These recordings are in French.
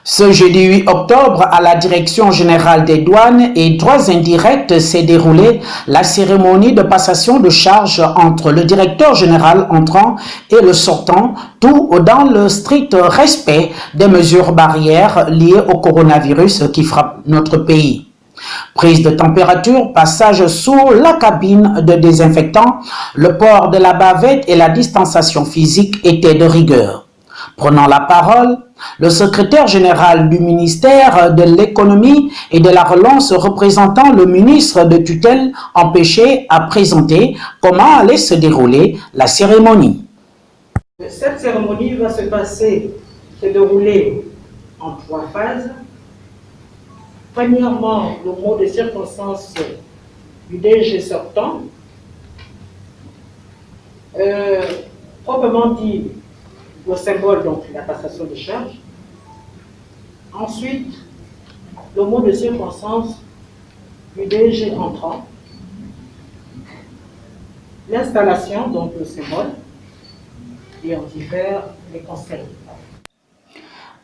Ce jeudi 8 octobre, à la Direction générale des douanes et droits indirects s'est déroulée la cérémonie de passation de charges entre le directeur général entrant et le sortant, tout dans le strict respect des mesures barrières liées au coronavirus qui frappe notre pays. Prise de température, passage sous la cabine de désinfectant, le port de la bavette et la distanciation physique étaient de rigueur. Prenant la parole, le secrétaire général du ministère de l'économie et de la relance représentant le ministre de tutelle empêché a présenté comment allait se dérouler la cérémonie. Cette cérémonie va se dérouler en 3 phases. Premièrement, le mot de circonstance du DG sortant. Proprement dit, le symbole, donc la passation de charge. Ensuite, le mot de circonstance du DG entrant. L'installation, donc le symbole. Et en divers, les conseils.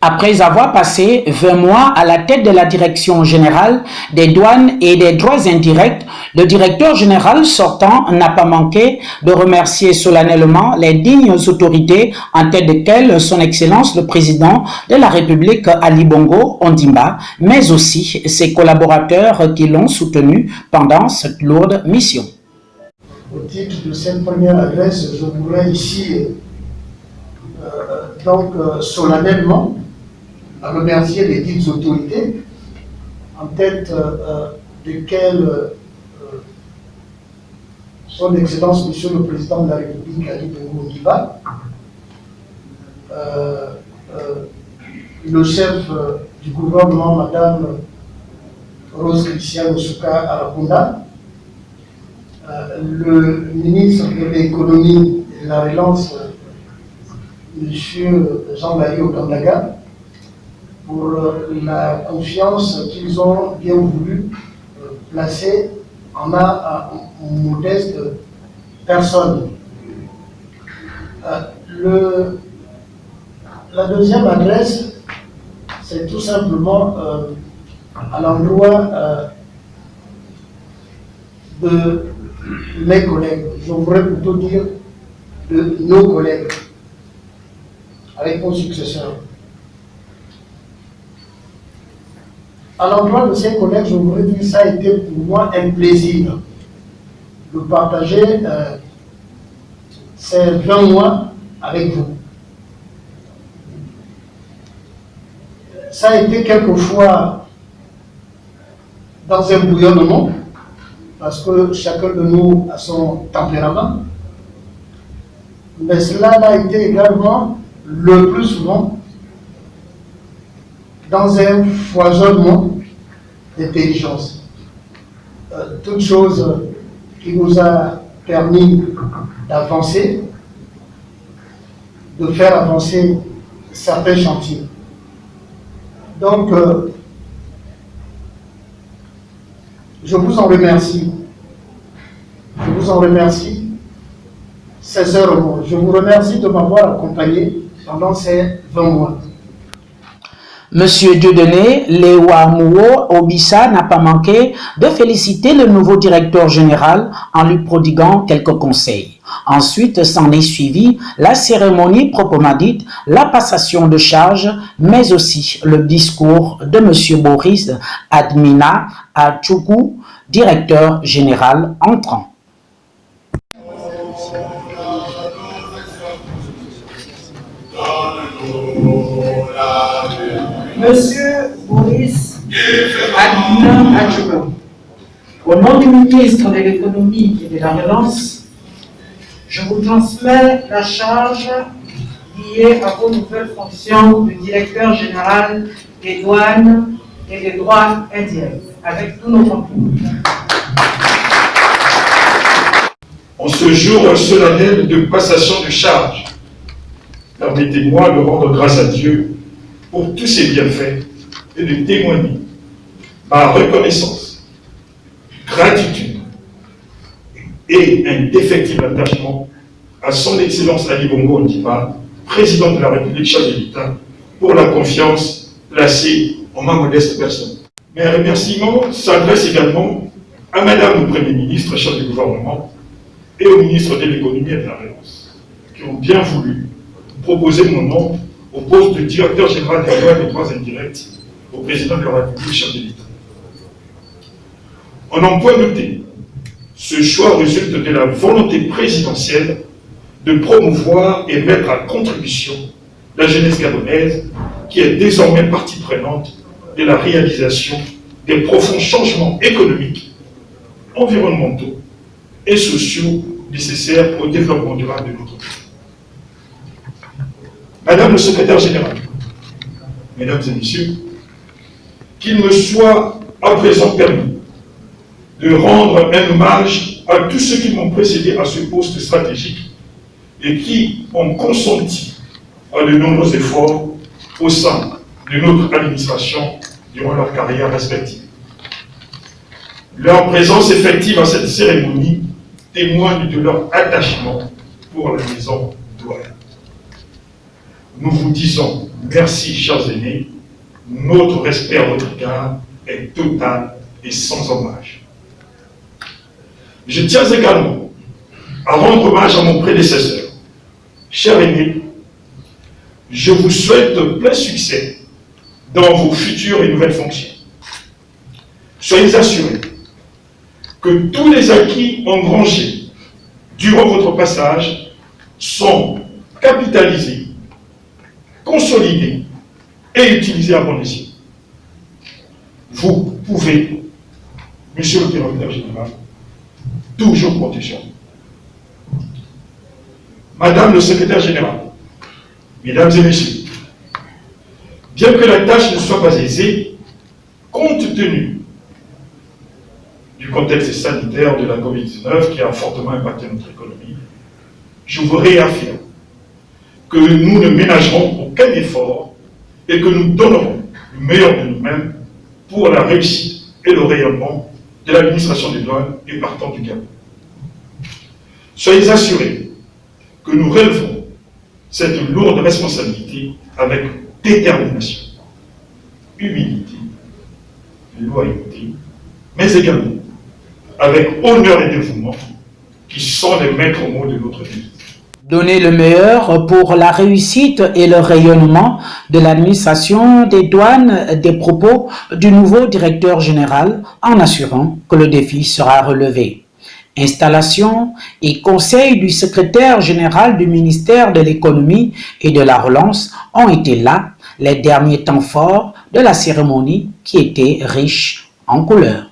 Après avoir passé 20 mois à la tête de la Direction générale des douanes et des droits indirects, le directeur général sortant n'a pas manqué de remercier solennellement les dignes autorités en tête desquelles son Excellence le Président de la République Ali Bongo Ondimba, mais aussi ses collaborateurs qui l'ont soutenu pendant cette lourde mission. Au titre de cette première adresse, je voudrais ici solennellement remercier les dites autorités, en tête desquelles son Excellence Monsieur le Président de la République Ali Bongo Ondimba, le chef du gouvernement Madame Rose Christiane Osuka Arapunda, le ministre de l'économie et de la relance Monsieur Jean-Marie Okandaga, pour la confiance qu'ils ont bien voulu placer en ma modeste personne. La deuxième adresse, c'est tout simplement à l'endroit de mes collègues, je voudrais plutôt dire de nos collègues, avec mon successeur. À l'endroit de ces collègues, je voudrais dire que ça a été pour moi un plaisir de partager ces 20 mois avec vous. Ça a été quelquefois dans un bouillonnement, parce que chacun de nous a son tempérament, mais cela a été également le plus souvent dans un foisonnement d'intelligence. Toute chose qui nous a permis d'avancer, de faire avancer certains chantiers. Donc, je vous en remercie. Je vous en remercie sincèrement. Je vous remercie de m'avoir accompagné pendant ces 20 mois. Monsieur Dieudonné Lewa-Mouo Obissa n'a pas manqué de féliciter le nouveau directeur général en lui prodiguant quelques conseils. Ensuite, s'en est suivi la cérémonie proprement dite, la passation de charge, mais aussi le discours de Monsieur Boris Admina Achoukou, directeur général entrant. Monsieur Boris Admina Achoukou, au nom du ministre de l'économie et de la relance, je vous transmets la charge liée à vos nouvelles fonctions de directeur général des douanes et des droits indirects, avec tous nos compliments. En ce jour solennel de passation de charge, permettez-moi de rendre grâce à Dieu pour tous ses bienfaits et de témoigner ma reconnaissance, gratitude et un défectible attachement à son Excellence Ali Bongo Ondimba, président de la République, chef de l'État, pour la confiance placée en ma modeste personne. Mes remerciements s'adressent également à Madame le Premier ministre, chef du gouvernement, et au ministre de l'Économie et de la Relance, qui ont bien voulu proposer mon nom au poste de directeur général des douanes et droits indirects au président de la République, chef de l'État. On en peut noter, ce choix résulte de la volonté présidentielle de promouvoir et mettre à contribution la jeunesse gabonaise, qui est désormais partie prenante de la réalisation des profonds changements économiques, environnementaux et sociaux nécessaires au développement durable de notre pays. Madame le secrétaire général, mesdames et messieurs, qu'il me soit à présent permis de rendre un hommage à tous ceux qui m'ont précédé à ce poste stratégique et qui ont consenti à de nombreux efforts au sein de notre administration durant leur carrière respective. Leur présence effective à cette cérémonie témoigne de leur attachement pour la maison douane. Nous vous disons merci, chers aînés. Notre respect à votre égard est total et sans hommage. Je tiens également à rendre hommage à mon prédécesseur. Cher aîné, je vous souhaite plein succès dans vos futures et nouvelles fonctions. Soyez assurés que tous les acquis engrangés durant votre passage sont capitalisés, consolidés et utilisés à bon escient. Vous pouvez, monsieur le directeur général, toujours compter sur nous. Madame le secrétaire général, mesdames et messieurs, bien que la tâche ne soit pas aisée, compte tenu du contexte sanitaire de la COVID-19 qui a fortement impacté notre économie, je vous réaffirme que nous ne ménagerons aucun effort et que nous donnerons le meilleur de nous-mêmes pour la réussite et le rayonnement de l'administration des douanes et partant du Gabon. Soyez assurés que nous relevons cette lourde responsabilité avec détermination, humilité, loyauté, mais également avec honneur et dévouement, qui sont les maîtres mots de notre vie. Donner le meilleur pour la réussite et le rayonnement de l'administration des douanes, des propos du nouveau directeur général, en assurant que le défi sera relevé. Installation et conseil du secrétaire général du ministère de l'économie et de la relance ont été là les derniers temps forts de la cérémonie qui était riche en couleurs.